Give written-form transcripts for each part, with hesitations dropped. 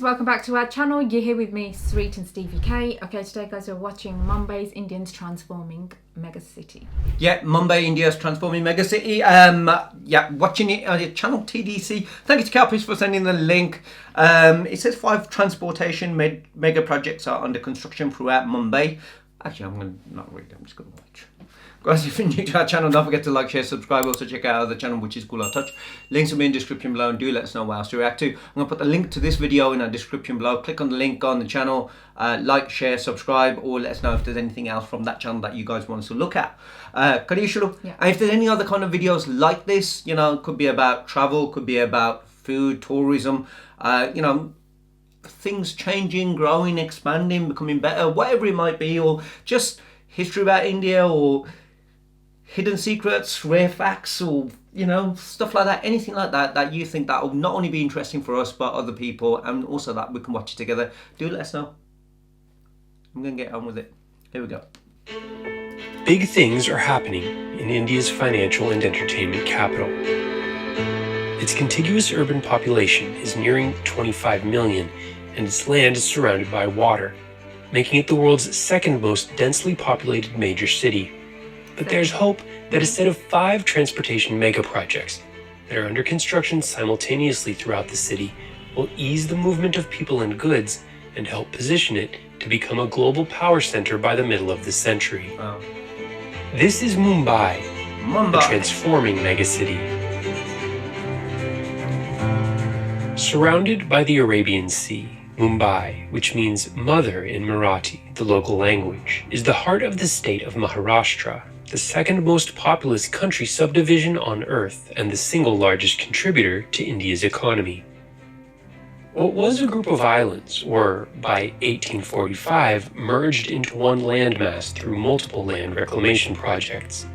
welcome back to our channel. You're here with me, Sweet and Stevie K. Okay, today guys, we're watching Mumbai's Indians transforming megacity. Yeah, Mumbai, India's transforming megacity. Yeah, watching it on your channel TDC. Thank you to Calpis for sending the link. It says 5 transportation mega projects are under construction throughout Mumbai. Actually, I'm going to not read, I'm just going to watch. Guys, if you're new to our channel, don't forget to like, share, subscribe. Also check out our other channel, which is Cool or Touch. Links will be in the description below, and do let us know what else to react to. I'm going to put the link to this video in our description below. Click on the link on the channel, like, share, subscribe, or let us know if there's anything else from that channel that you guys want us to look at. Yeah. And if there's any other kind of videos like this, you know, could be about travel, could be about food, tourism, you know, things changing, growing, expanding, becoming better, whatever it might be, or just history about India, or hidden secrets, rare facts, or you know, stuff like that, anything like that that you think that will not only be interesting for us but other people, and also that we can watch it together, do let us know. I'm gonna get on with it. Here we go. Big things are happening in India's financial and entertainment capital. Its contiguous urban population is nearing 25 million, and its land is surrounded by water, making it the world's second most densely populated major city. But there's hope that a set of 5 transportation mega projects that are under construction simultaneously throughout the city will ease the movement of people and goods and help position it to become a global power center by the middle of the century. Wow. This is Mumbai, the transforming megacity. Surrounded by the Arabian Sea, Mumbai, which means mother in Marathi, the local language, is the heart of the state of Maharashtra, the second most populous country subdivision on Earth and the single largest contributor to India's economy. What was a group of islands were, by 1845, merged into one landmass through multiple land reclamation projects.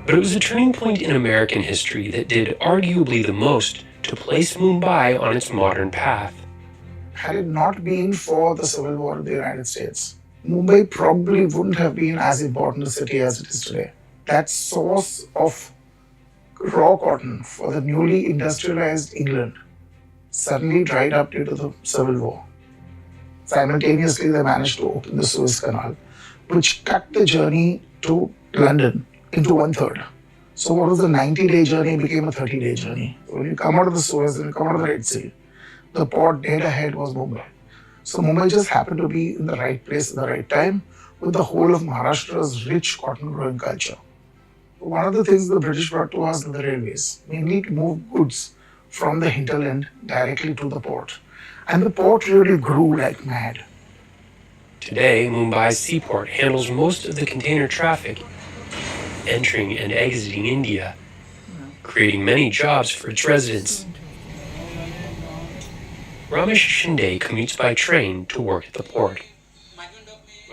But it was a turning point in American history that did arguably the most to place Mumbai on its modern path. Had it not been for the Civil War in the United States, Mumbai probably wouldn't have been as important a city as it is today. That source of raw cotton for the newly industrialized England suddenly dried up due to the Civil War. Simultaneously, they managed to open the Suez Canal, which cut the journey to London into 1/3. So what was the 90-day journey became a 30-day journey. When you come out of the Suez and you come out of the Red Sea, the port dead ahead was Mumbai. So Mumbai just happened to be in the right place at the right time with the whole of Maharashtra's rich cotton growing culture. One of the things the British brought to us were the railways, mainly to move goods from the hinterland directly to the port. And the port really grew like mad. Today, Mumbai's seaport handles most of the container traffic entering and exiting India, creating many jobs for its residents. Ramesh Shinde commutes by train to work at the port.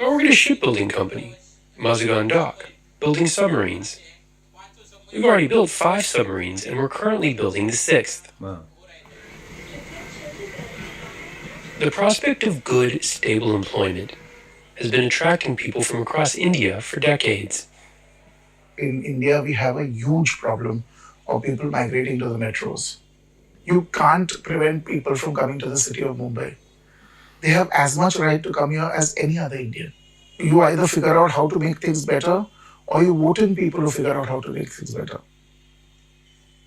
I work at a shipbuilding company, Mazagon Dock, building submarines. We've already built 5 submarines and we're currently building the 6th. Wow. The prospect of good, stable employment has been attracting people from across India for decades. In India, we have a huge problem of people migrating to the metros. You can't prevent people from coming to the city of Mumbai. They have as much right to come here as any other Indian. You either figure out how to make things better, or you vote in people who figure out how to make things better.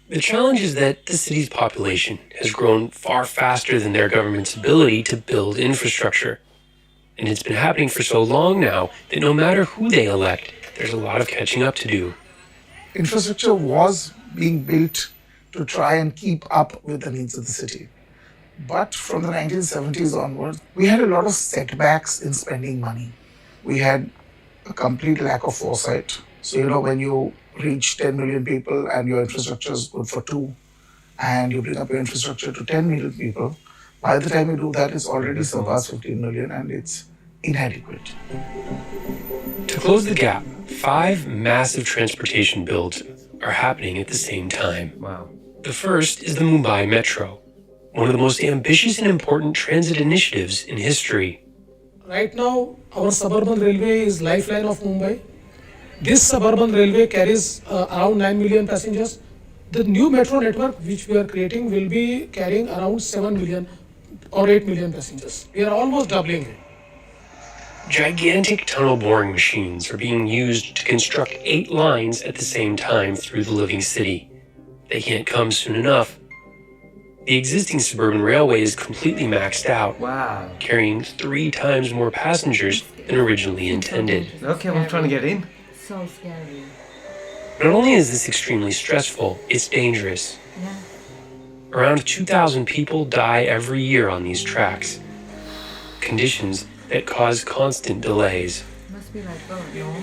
The challenge is that the city's population has grown far faster than their government's ability to build infrastructure. And it's been happening for so long now that no matter who they elect, there's a lot of catching up to do. Infrastructure was being built to try and keep up with the needs of the city. But from the 1970s onwards, we had a lot of setbacks in spending money. We had a complete lack of foresight. So, you know, when you reach 10 million people and your infrastructure is good for 2, and you bring up your infrastructure to 10 million people, by the time you do that, it's already surpassed 15 million and it's inadequate. To close the gap, 5 massive transportation builds are happening at the same time. Wow. The first is the Mumbai Metro, one of the most ambitious and important transit initiatives in history. Right now, our Suburban Railway is lifeline of Mumbai. This Suburban Railway carries around 9 million passengers. The new metro network which we are creating will be carrying around 7 million or 8 million passengers. We are almost doubling it. Gigantic tunnel boring machines are being used to construct 8 lines at the same time through the living city. They can't come soon enough. The existing suburban railway is completely maxed out, Wow. carrying 3 times more passengers than originally intended. Okay, I'm trying to get in. So scary. Not only is this extremely stressful, it's dangerous. Yeah. Around 2,000 people die every year on these tracks. Conditions that cause constant delays. Must be like, oh no.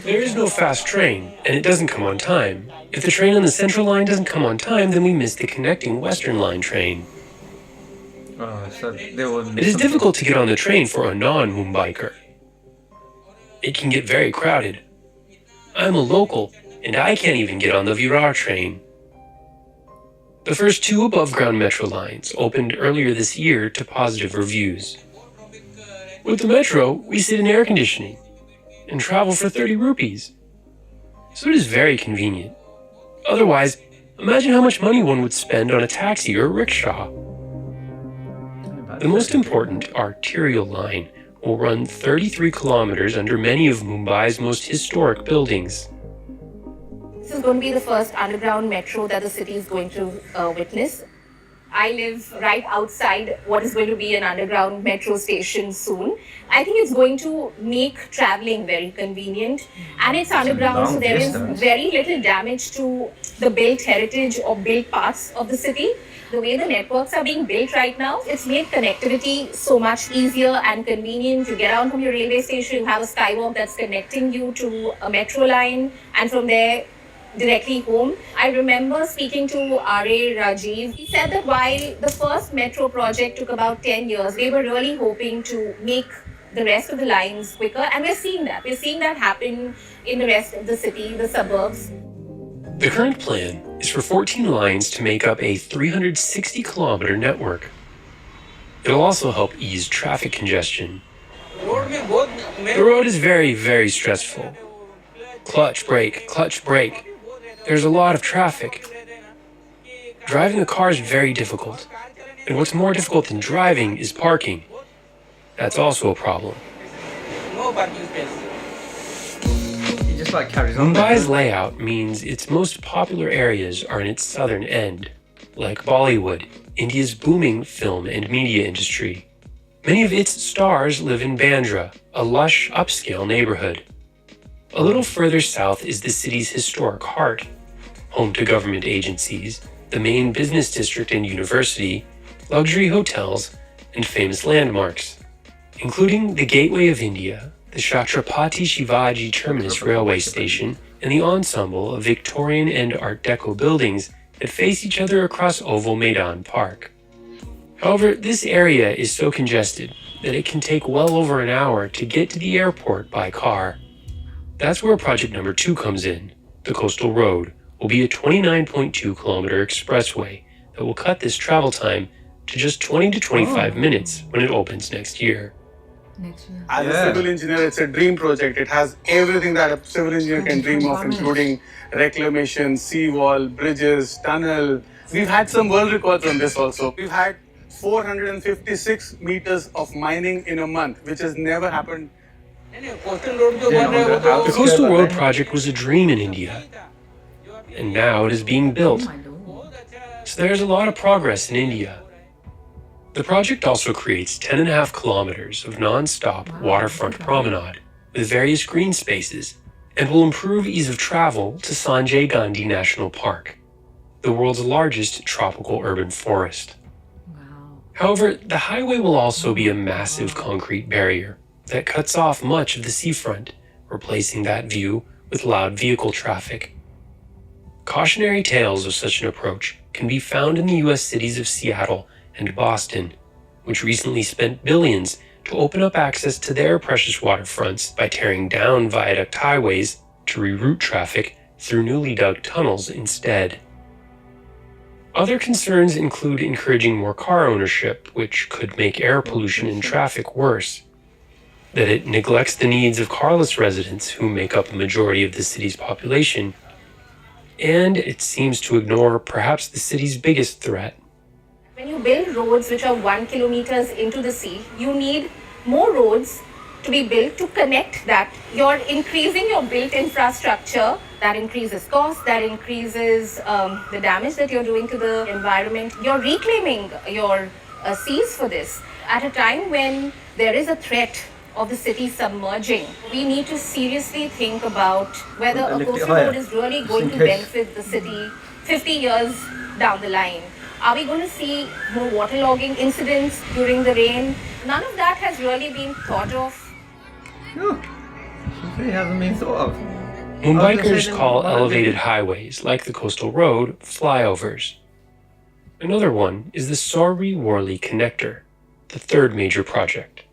There is no fast train, and it doesn't come on time. If the train on the Central Line doesn't come on time, then we miss the connecting Western Line train. Oh, so they will. It is difficult to get on the train for a non-Mumbaiker. It can get very crowded. I'm a local, and I can't even get on the Virar train. The first 2 above-ground metro lines opened earlier this year to positive reviews. With the metro, we sit in air conditioning and travel for 30 rupees. So it is very convenient. Otherwise, imagine how much money one would spend on a taxi or a rickshaw. The most important arterial line will run 33 kilometers under many of Mumbai's most historic buildings. This is going to be the first underground metro that the city is going to witness. I live right outside what is going to be an underground metro station soon. I think it's going to make traveling very convenient, and it's underground, so there is very little damage to the built heritage or built parts of the city. The way the networks are being built right now, it's made connectivity so much easier and convenient. You get out from your railway station, you have a skywalk that's connecting you to a metro line, and from there directly home. I remember speaking to R.A. Rajiv. He said that while the first metro project took about 10 years, they were really hoping to make the rest of the lines quicker, and we're seeing that. We're seeing that happen in the rest of the city, the suburbs. The current plan is for 14 lines to make up a 360-kilometer network. It'll also help ease traffic congestion. The road is very, very stressful. Clutch, brake, clutch, brake. There's a lot of traffic. Driving a car is very difficult. And what's more difficult than driving is parking. That's also a problem. He just like carries on. Mumbai's layout means its most popular areas are in its southern end, like Bollywood, India's booming film and media industry. Many of its stars live in Bandra, a lush, upscale neighborhood. A little further south is the city's historic heart, home to government agencies, the main business district and university, luxury hotels, and famous landmarks, including the Gateway of India, the Chhatrapati Shivaji Terminus railway station, and the ensemble of Victorian and Art Deco buildings that face each other across Oval Maidan Park. However, this area is so congested that it can take well over an hour to get to the airport by car. That's where project number 2 comes in. The Coastal Road will be a 29.2-kilometer expressway that will cut this travel time to just 20 to 25 minutes when it opens next year. Next year. As a civil engineer, it's a dream project. It has everything that a civil engineer can dream of, including reclamation, seawall, bridges, tunnel. We've had some world records on this also. We've had 456 meters of mining in a month, which has never happened. The Coastal Road project was a dream in India, and now it is being built. So there's a lot of progress in India. The project also creates 10.5 kilometers of non-stop waterfront promenade with various green spaces and will improve ease of travel to Sanjay Gandhi National Park, the world's largest tropical urban forest. Wow. However, the highway will also be a massive concrete barrier that cuts off much of the seafront, replacing that view with loud vehicle traffic. Cautionary tales of such an approach can be found in the US cities of Seattle and Boston, which recently spent billions to open up access to their precious waterfronts by tearing down viaduct highways to reroute traffic through newly dug tunnels instead. Other concerns include encouraging more car ownership, which could make air pollution and traffic worse, that it neglects the needs of carless residents who make up a majority of the city's population, and it seems to ignore perhaps the city's biggest threat: When you build roads which are 1 kilometers into the sea, you need more roads to be built to connect that. You're increasing your built infrastructure. That increases cost, that increases the damage that you're doing to the environment. You're reclaiming your seas for this at a time when there is a threat of the city submerging. We need to seriously think about whether a coastal road is really going to benefit the city 50 years down the line. Are we going to see more waterlogging incidents during the rain? None of that has really been thought of. No, it hasn't been thought of. Mumbaikars call elevated highways, like the coastal road, flyovers. Another one is the Worli Connector, the third major project.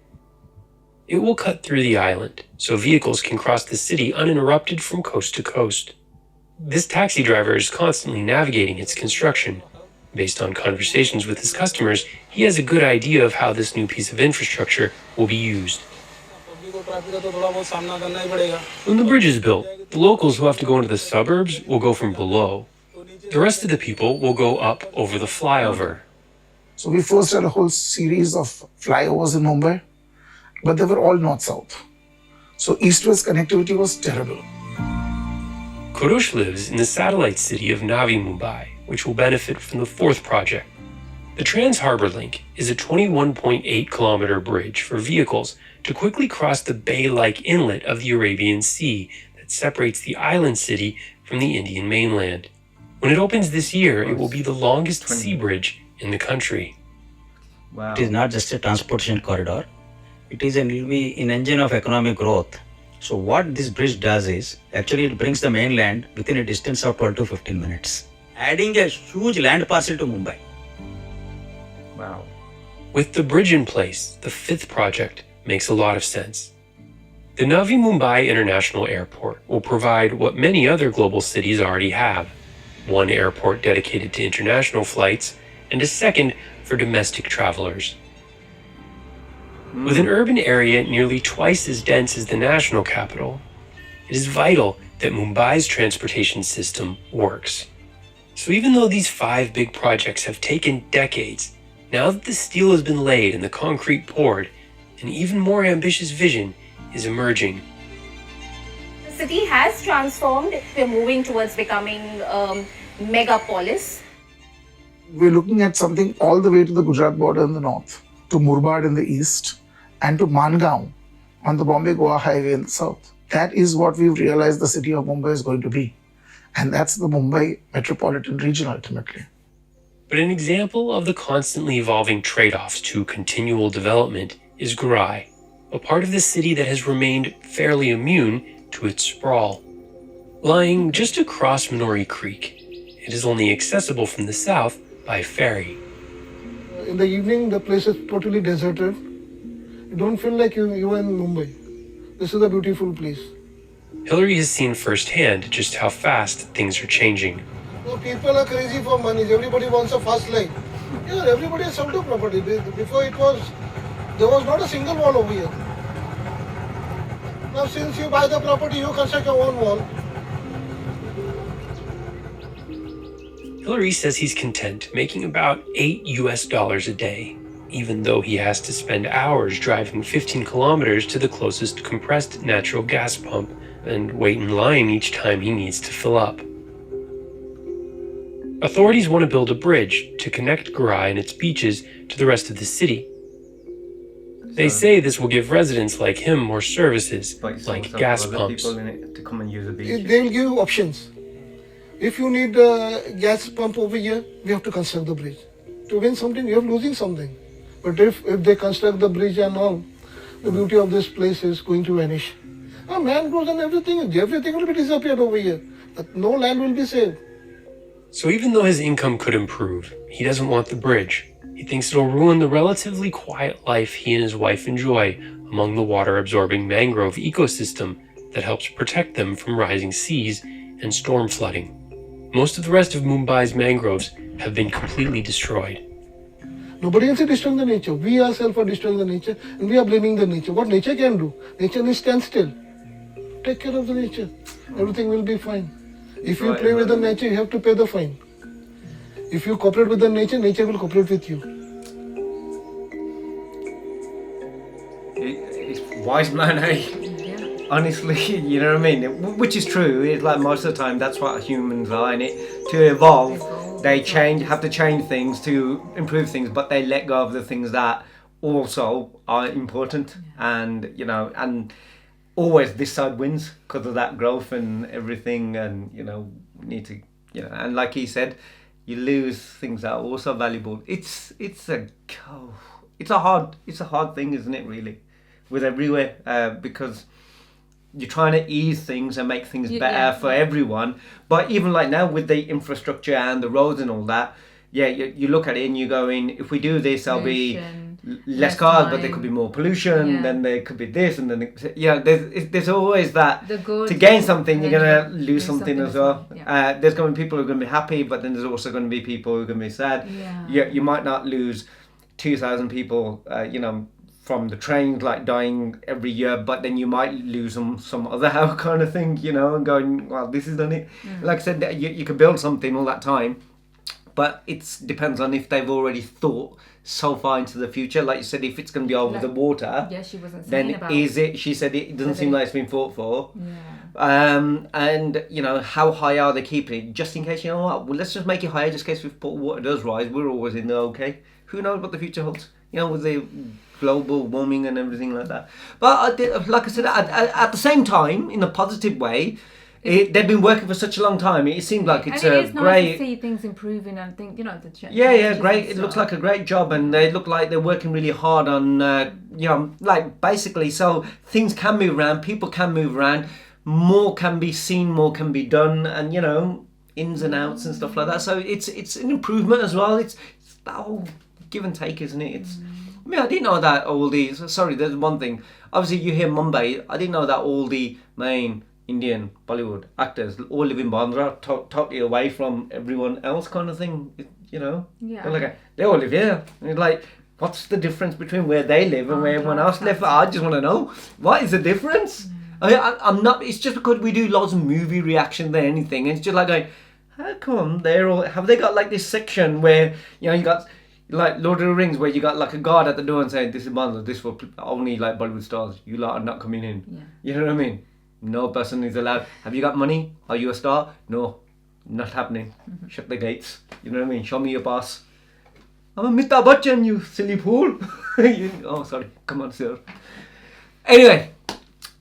It will cut through the island, so vehicles can cross the city uninterrupted from coast to coast. This taxi driver is constantly navigating its construction. Based on conversations with his customers, he has a good idea of how this new piece of infrastructure will be used. When the bridge is built, the locals who have to go into the suburbs will go from below. The rest of the people will go up over the flyover. So we first had a whole series of flyovers in Mumbai, but they were all north-south. So east-west connectivity was terrible. Kurush lives in the satellite city of Navi, Mumbai, which will benefit from the fourth project. The Trans-Harbor Link is a 21.8-kilometer bridge for vehicles to quickly cross the bay-like inlet of the Arabian Sea that separates the island city from the Indian mainland. When it opens this year, it will be the longest sea bridge in the country. Wow. It is not just a transportation corridor. It will be an engine of economic growth. So what this bridge does is, actually it brings the mainland within a distance of 12 to 15 minutes, adding a huge land parcel to Mumbai. Wow. With the bridge in place, the fifth project makes a lot of sense. The Navi Mumbai International Airport will provide what many other global cities already have: one airport dedicated to international flights and a second for domestic travelers. With an urban area nearly twice as dense as the national capital, it is vital that Mumbai's transportation system works. So even though these 5 big projects have taken decades, now that the steel has been laid and the concrete poured, an even more ambitious vision is emerging. The city has transformed. We're moving towards becoming a megapolis. We're looking at something all the way to the Gujarat border in the north, to Murbad in the east, and to Mangaon on the Bombay-Goa highway in the south. That is what we've realized the city of Mumbai is going to be. And that's the Mumbai metropolitan region ultimately. But an example of the constantly evolving trade-offs to continual development is Garai, a part of the city that has remained fairly immune to its sprawl. Lying just across Minori Creek, it is only accessible from the south by ferry. In the evening, the place is totally deserted. You don't feel like you are in Mumbai. This is a beautiful place. Hillary has seen firsthand just how fast things are changing. So people are crazy for money. Everybody wants a fast life. Yeah, everybody has sold to property. Before there was not a single wall over here. Now since you buy the property, you construct your own wall. Hillary says he's content making about $8 a day, even though he has to spend hours driving 15 kilometers to the closest compressed natural gas pump and wait in line each time he needs to fill up. Authorities want to build a bridge to connect Garai and its beaches to the rest of the city. They say this will give residents like him more services, like gas pumps. To come and use a beach. They will give you options. If you need a gas pump over here, we have to construct the bridge. To win something, you are losing something. But if they construct the bridge and all, the beauty of this place is going to vanish. Mangroves and everything will be disappeared over here. But no land will be saved. So even though his income could improve, he doesn't want the bridge. He thinks it'll ruin the relatively quiet life he and his wife enjoy among the water-absorbing mangrove ecosystem that helps protect them from rising seas and storm flooding. Most of the rest of Mumbai's mangroves have been completely destroyed. Nobody else is destroying the nature. We ourselves are destroying the nature and we are blaming the nature. What nature can do? Nature needs stand still. Take care of the nature. Everything will be fine. If you play with the nature, you have to pay the fine. If you cooperate with the nature, nature will cooperate with you. It's wise man, eh? Yeah. Honestly, you know what I mean? Which is true. It's like most of the time, that's what humans are in it. To evolve, they have to change things to improve things, but they let go of the things that also are important. And, you know, and always this side wins because of that growth and everything. And, you know, we need to, you know, and like he said, you lose things that are also valuable. It's a hard thing, isn't it, really? With everywhere, because you're trying to ease things and make things better for everyone. But even like now with the infrastructure and the roads and all that, you look at it and you're going, if we do this, there'll be less cars, but there could be more pollution, then there could be this, and then there's always that to gain something, you're going to lose something as well. There's going to be people who are going to be happy, but then there's also going to be people who are going to be sad. You might not lose 2,000 people, you know, from the trains like dying every year, but then you might lose them some other how kind of thing, you know, and going, well, this is done it. Like I said, you could build something all that time, but it depends on if they've already thought so far into the future. Like you said, if it's going to be over the water, she wasn't saying then about is it? She said it doesn't seem like it's been fought for. And you know, how high are they keeping it? Just in case, you know what? Well, let's just make it higher, just in case if water does rise. We're always in the okay. Who knows what the future holds? You know, with the global warming and everything like that. But like I said, at the same time, in a positive way, they've been working for such a long time. It seems like it's and it is great. Nice to see things improving and think, you know, the great. It looks like a great job, and they look like they're working really hard on, you know, like basically, so things can move around, people can move around, more can be seen, more can be done, and you know, ins and outs and stuff like that. So it's an improvement as well. It's that whole give and take, isn't it? I mean, I didn't know that all these. Sorry, there's one thing. Obviously, you hear Mumbai. I didn't know that all the main Indian Bollywood actors all live in Bandra, totally away from everyone else, kind of thing. You know, they all live here. And it's like, what's the difference between where they live and where everyone else lives? I just want to know, what is the difference? I'm not. It's just because we do lots of movie reaction than anything. And it's just like going, how come they're all? Have they got like this section where you know you got like Lord of the Rings where you got like a guard at the door and saying, this is Bandra, this for only like Bollywood stars. You lot are not coming in. You know what I mean? No person is allowed. Have you got money? Are you a star? No, not happening. Shut the gates. You know what I mean? Show me your pass. I'm a Amitabh Bachchan, you silly fool. Oh, sorry. Come on, sir. Anyway.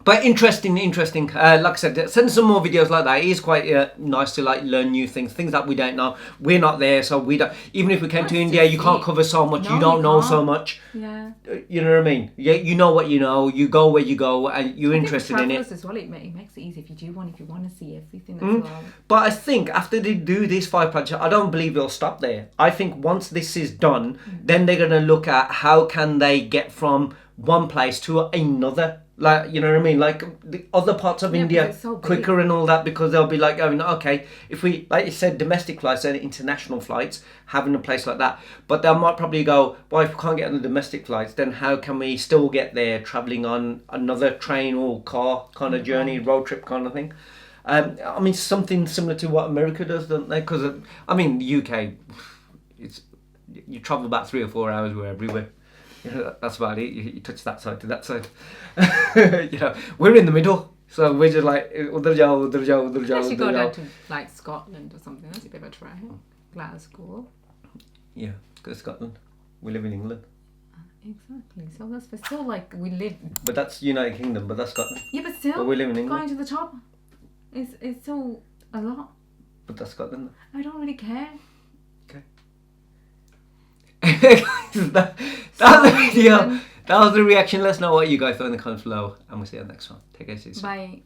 But interesting. Like I said, send some more videos like that. It is quite nice to like learn new things that we don't know. We're not there, so we don't. Even if we came to India, you can't cover so much. No, you don't know so much. Yeah. You know what I mean? Yeah, you know what you know. You go where you go, and you're interested in it. As well, it makes it easy if you want to see everything as well. But I think after they do these 5 projects, I don't believe it'll stop there. I think once this is done, then they're gonna look at how can they get from one place to another. Like, you know what I mean? Like the other parts of India quicker and all that, because they'll be like going, okay, if we, like you said, domestic flights and international flights, having a place like that. But they might probably go, well, if we can't get on the domestic flights, then how can we still get there travelling on another train or car kind of journey, road trip kind of thing? I mean, something similar to what America does, don't they? Because, I mean, the UK, you travel about 3 or 4 hours, we're everywhere. You know, that's about it. You touch that side to that side. You know, we're in the middle, so we're just like udhar jao. Unless you go down to like Scotland or something, that's a bit of a try. Glasgow. Yeah, go to Scotland. We live in England. Exactly. So that's still like we live. But that's United Kingdom. But that's Scotland. Yeah, but still. But we live in England. Going to the top, it's still a lot. But that's Scotland. I don't really care. that was the video. That was the reaction. Let us know what you guys thought in the comments below, and we'll see you on the next one. Take care, see you soon. Bye.